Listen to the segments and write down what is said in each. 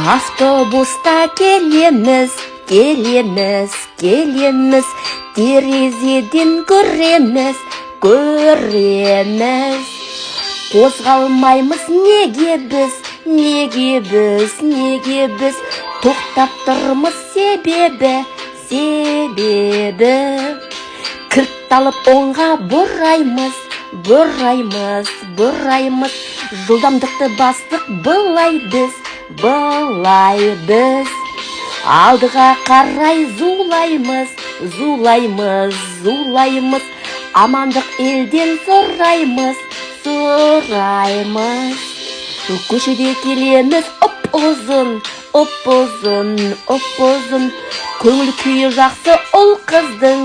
Автобуста келеміз, терезеден көреміз. Қозғалмаймыз неге біз, тоқтап тұрмыз себебі. Кілт алып оңға бұраймыз, жылдамдықты бастық былай біз. Алдыға қарай зулаймыз, амандық елден сұраймыз. Көшеде келеміз ұп-ұзын, көңіл күйі жақсы ұл қыздың.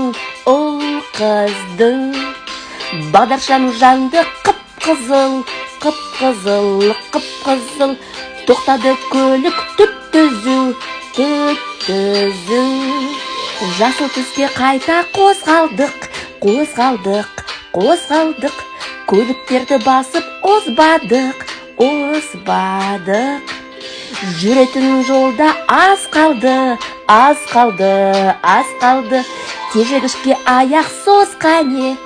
Бағдаршам жанды қып-қызыл, тоқтады көлік түп-түзу. Жасыл түске қайта қозғалдық, көліктерді басып озбадық. Жүретін жолда аз қалды, тежегішке аяқ сосқане.